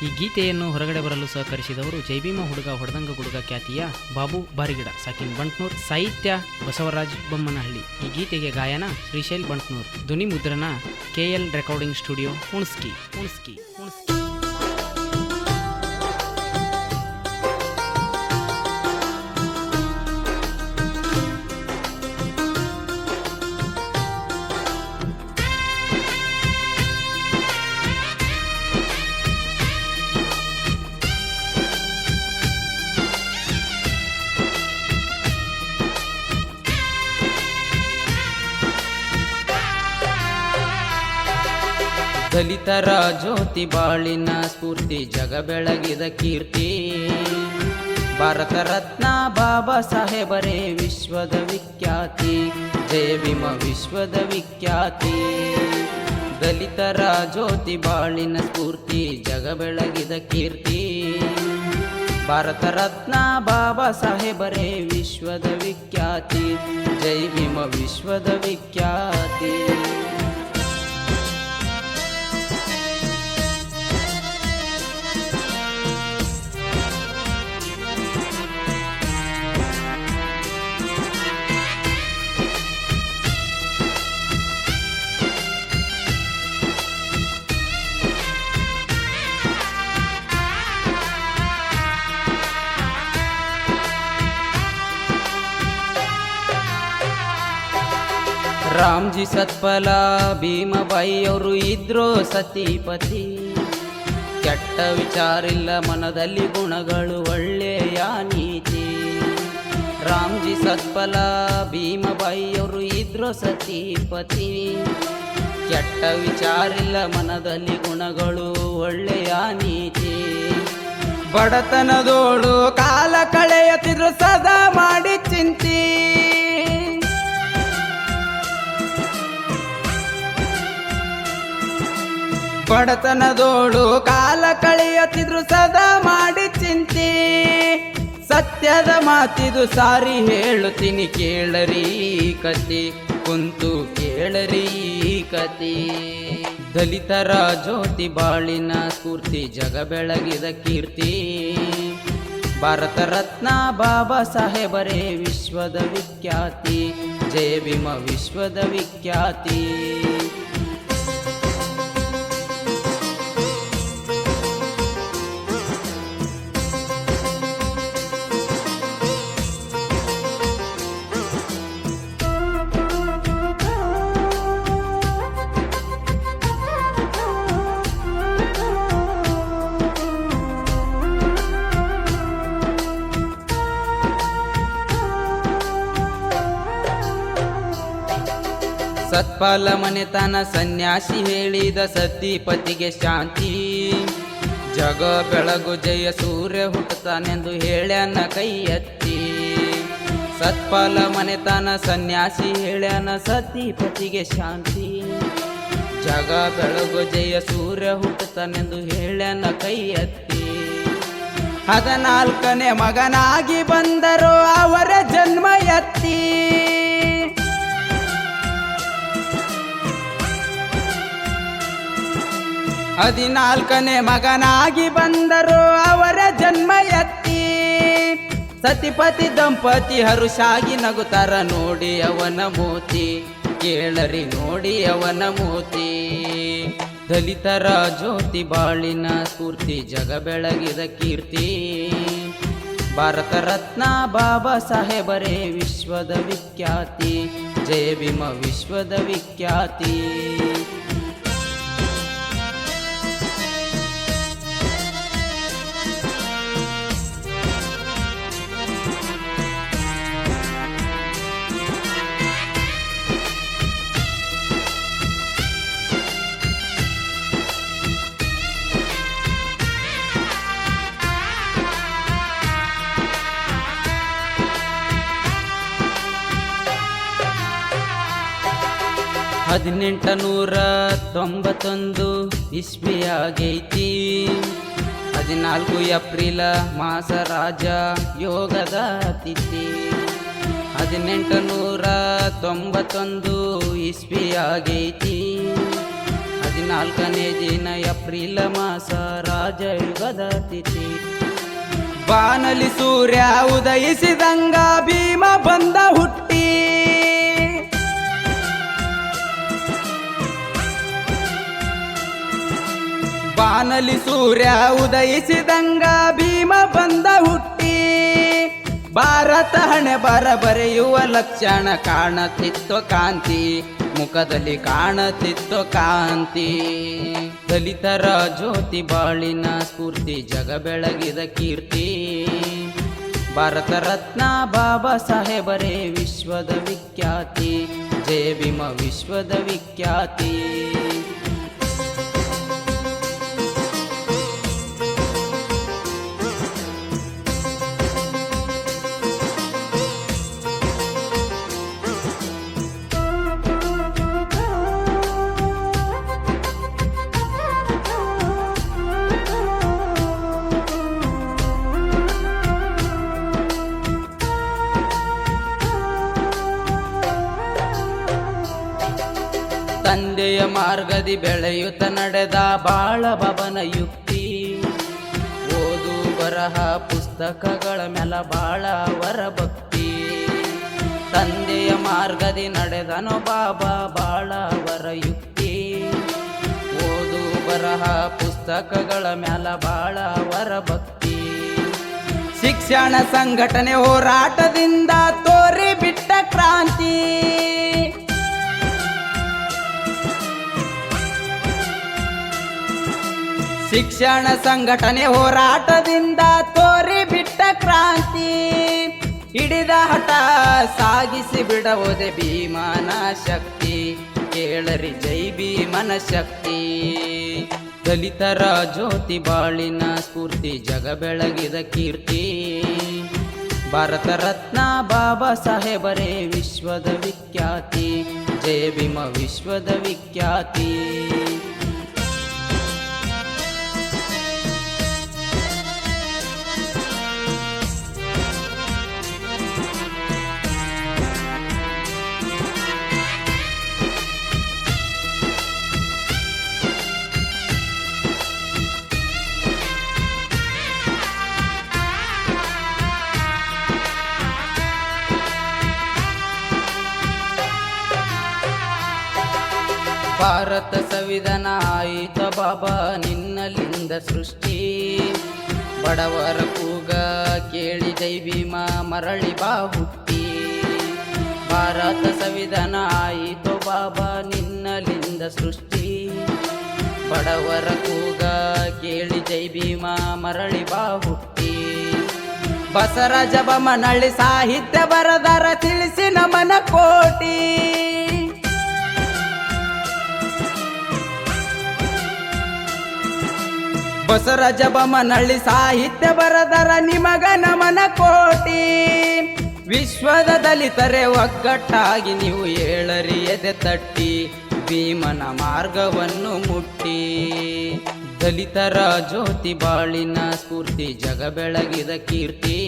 ಈ ಗೀತೆಯನ್ನು ಹೊರಗಡೆ ಬರಲು ಸಹಕರಿಸಿದವರು ಜೈಭೀಮ ಹುಡುಗ ಹೊಡೆದಂಗ ಗುಡುಗ ಖ್ಯಾತಿಯ ಬಾಬು ಬಾರಿಗಿಡ ಸಾಕಿನ್ ಬಂಟ್ನೂರ್, ಸಾಹಿತ್ಯ ಬಸವರಾಜ್ ಬೊಮ್ಮನಹಳ್ಳಿ. ಈ ಗೀತೆಗೆ ಗಾಯನ ಶ್ರೀಶೈಲ್ ಬಂಟ್ನೂರ್, ಧ್ವನಿ ಮುದ್ರಣ KL ರೆಕಾರ್ಡಿಂಗ್ ಸ್ಟುಡಿಯೋ ಹುಣಸ್ಕಿ. ದಲಿತರ ಜ್ಯೋತಿ ಬಾಳಿನ ಸ್ಫೂರ್ತಿ, ಜಗ ಬೆಳಗಿದ ಕೀರ್ತಿ, ಭಾರತ ರತ್ನ ಬಾಬಾ ಸಾಹೇಬರೇ ವಿಶ್ವದ ವಿಖ್ಯಾತಿ, ಜಯ ಭೀಮ ವಿಶ್ವದ ವಿಖ್ಯಾತಿ. ದಲಿತರ ಜ್ಯೋತಿ ಬಾಳಿನ ಸ್ಫೂರ್ತಿ, ಜಗ ಬೆಳಗಿದ ಕೀರ್ತಿ, ಭಾರತ ರತ್ನ ಬಾಬಾ ಸಾಹೇಬರೇ ವಿಶ್ವದ ವಿಖ್ಯಾತಿ, ಜೈ ಭೀಮ ವಿಶ್ವದ ವಿಖ್ಯಾತಿ. ರಾಮ್ಜಿ ಸತ್ಪಲ ಭೀಮಬಾಯಿ ಅವರು ಇದ್ರೋ ಸತಿಪತಿ, ಕೆಟ್ಟ ವಿಚಾರಿಲ್ಲ ಮನದಲ್ಲಿ ಗುಣಗಳು ಒಳ್ಳೆಯ ನೀತಿ. ರಾಮ್ಜಿ ಸತ್ಪಲ ಭೀಮಬಾಯಿ ಅವರು ಇದ್ರೋ ಸತಿಪತಿ, ಕೆಟ್ಟ ವಿಚಾರಿಲ್ಲ ಮನದಲ್ಲಿ ಗುಣಗಳು ಒಳ್ಳೆಯ ನೀತಿ. ಬಡತನದೋಳು ಕಾಲ ಕಳೆಯುತ್ತಿದ್ರು ಸದಾ ಮಾಡಿ ಚಿಂತಿ, ಬಡತನದೋಳು ಕಾಲ ಕಳೆಯುತ್ತಿದ್ರು ಸದಾ ಮಾಡಿ ಚಿಂತಿ. ಸತ್ಯದ ಮಾತಿದು ಸಾರಿ ಹೇಳುತ್ತೀನಿ ಕೇಳರಿ ಕತಿ, ಕುಂತು ಕೇಳರಿ ಕತಿ. ದಲಿತರ ಜ್ಯೋತಿ ಬಾಳಿನ ಸ್ಫೂರ್ತಿ, ಜಗ ಬೆಳಗಿದ ಕೀರ್ತಿ, ಭಾರತ ರತ್ನ ಬಾಬಾ ಸಾಹೇಬರೇ ವಿಶ್ವದ ವಿಖ್ಯಾತಿ, ಜಯ ಭೀಮ ವಿಶ್ವದ ವಿಖ್ಯಾತಿ. ಸತ್ಪಾಲ ಮನೆತನ ಸನ್ಯಾಸಿ ಹೇಳಿದ ಸತಿಪತಿಗೆ ಶಾಂತಿ, ಜಗ ಬೆಳಗು ಜಯ ಸೂರ್ಯ ಹುಟ್ಟುತ್ತಾನೆಂದು ಹೇಳ್ಯಾನ ಕೈ ಎತ್ತಿ. ಸತ್ಪಾಲ ಮನೆತನ ಸನ್ಯಾಸಿ ಹೇಳ್ಯಾನ ಸತಿಪತಿಗೆ ಶಾಂತಿ, ಜಗ ಬೆಳಗು ಜಯ ಸೂರ್ಯ ಹುಟ್ಟುತ್ತಾನೆಂದು ಹೇಳ್ಯಾನ ಕೈ ಎತ್ತಿ. 14ನೇ ಮಗನಾಗಿ ಬಂದರು ಅವರ ಜನ್ಮ ಎತ್ತಿ, 14ನೇ ಮಗನಾಗಿ ಬಂದರು ಅವರ ಜನ್ಮ ಎತ್ತಿ. ಸತಿಪತಿ ದಂಪತಿ ಹರುಷಾಗಿ ನಗುತ್ತಾರ ನೋಡಿ ಅವನ ಮೋತಿ, ಕೇಳರಿ ನೋಡಿ ಅವನ ಮೋತಿ. ದಲಿತರ ಜ್ಯೋತಿ ಬಾಳಿನ ಸ್ಫೂರ್ತಿ, ಜಗ ಬೆಳಗಿದ ಕೀರ್ತಿ, ಭಾರತ ರತ್ನ ಬಾಬಾ ಸಾಹೇಬರೇ ವಿಶ್ವದ ವಿಖ್ಯಾತಿ, ಜಯ ಭೀಮ ವಿಶ್ವದ ವಿಖ್ಯಾತಿ. ಹದಿನೆಂಟು 1891 ಇಸ್ವಿಯಾಗೈತಿ. 14 ಏಪ್ರಿಲ ಮಾಸ ರಾಜ ಯೋಗದ ತಿಥಿ. 1891 ಇಸ್ವಿಯಾಗೈತಿ. 14ನೇ ದಿನ ಏಪ್ರಿಲ್ ಮಾಸ ರಾಜಯುಗದ ತಿಥಿ. ಬಾನಲಿ ಸೂರ್ಯ ಉದಯಿಸಿದಂಗ ಭೀಮ ಬಂದ ಹುಟ್ಟಿ. ಬಾನಲಿ ಸೂರ್ಯ ಉದಯಿಸಿದಂಗ ಭೀಮ ಬಂದ ಹುಟ್ಟಿ. ಭಾರತ ಹಣೆ ಬರ ಬರೆಯುವ ಲಕ್ಷಣ ಕಾಣತಿತ್ತು ಕಾಂತಿ, ಮುಖದಲ್ಲಿ ಕಾಣತಿತ್ತು ಕಾಂತಿ. ದಲಿತರ ಜ್ಯೋತಿ ಬಾಳಿನ ಸ್ಫೂರ್ತಿ, ಜಗ ಬೆಳಗಿದ ಕೀರ್ತಿ. ಭಾರತ ರತ್ನ ಬಾಬಾ ಸಾಹೇಬರೇ ವಿಶ್ವದ ವಿಖ್ಯಾತಿ, ಜಯ ಭೀಮ ವಿಶ್ವದ ವಿಖ್ಯಾತಿ. ತಂದೆಯ ಮಾರ್ಗದಿ ಬೆಳೆಯುತ್ತ ನಡೆದ ಬಾಳ ಬಾಬನ ಯುಕ್ತಿ. ಓದು ಬರಹ ಪುಸ್ತಕಗಳ ಮೇಲ ಬಾಳ ಅವರ ಭಕ್ತಿ. ತಂದೆಯ ಮಾರ್ಗದಿ ನಡೆದನೋ ಬಾಬಾ ಬಾಳ ಅವರ ಯುಕ್ತಿ. ಓದು ಬರಹ ಪುಸ್ತಕಗಳ ಮೇಲ ಬಾಳ ಅವರ ಭಕ್ತಿ. ಶಿಕ್ಷಣ ಸಂಘಟನೆ ಹೋರಾಟದಿಂದ ತೋರಿ ಬಿಟ್ಟ ಕ್ರಾಂತಿ. ಶಿಕ್ಷಣ ಸಂಘಟನೆ ಹೋರಾಟದಿಂದ ತೋರಿ ಬಿಟ್ಟ ಕ್ರಾಂತಿ. ಹಿಡಿದ ಹಠ ಸಾಗಿಸಿ ಬಿಡಬಹುದೇ ಭೀಮನ ಶಕ್ತಿ, ಕೇಳರಿ ಜೈ ಭೀಮನ ಶಕ್ತಿ. ದಲಿತರ ಜ್ಯೋತಿ ಬಾಳಿನ ಸ್ಫೂರ್ತಿ, ಜಗ ಬೆಳಗಿದ ಕೀರ್ತಿ. ಭಾರತ ರತ್ನ ಬಾಬಾ ಸಾಹೇಬರೇ ವಿಶ್ವದ ವಿಖ್ಯಾತಿ, ಜಯ ಭೀಮ ವಿಶ್ವದ ವಿಖ್ಯಾತಿ. ಭಾರತ ಸಂವಿಧಾನ ಆಯಿತ ಬಾಬಾ ನಿನ್ನಲಿಂದ ಸೃಷ್ಟಿ. ಬಡವರ ಕೂಗ ಕೇಳಿ ಜೈ ಭೀಮ ಮರಳಿ ಬಾ ಹುಟ್ಟಿ. ಭಾರತ ಸಂವಿಧಾನ ಆಯಿತು ಬಾಬಾ ನಿನ್ನಲಿಂದ ಸೃಷ್ಟಿ. ಬಡವರ ಕೂಗ ಕೇಳಿ ಜೈ ಭೀಮ ಮರಳಿ ಬಾ ಹುಟ್ಟಿ. ಬಸವರಾಜ ಬೊಮ್ಮನಹಳ್ಳಿ ಸಾಹಿತ್ಯ ಬರದಾರ ತಿಳಿಸಿ ನಮನ ಕೋಟಿ. ಬಸವರಾಜ ಬೊಮ್ಮನಹಳ್ಳಿ ಸಾಹಿತ್ಯ ಬರದರ ನಿಮಗ ನಮನ ಕೋಟಿ. ವಿಶ್ವದ ದಲಿತರೆ ಒಗ್ಗಟ್ಟಾಗಿ ನೀವು ಏಳರಿ ಎದೆ ತಟ್ಟಿ, ಭೀಮನ ಮಾರ್ಗವನ್ನು ಮುಟ್ಟಿ. ದಲಿತರ ಜ್ಯೋತಿ ಬಾಳಿನ ಸ್ಫೂರ್ತಿ, ಜಗ ಬೆಳಗಿದ ಕೀರ್ತಿ.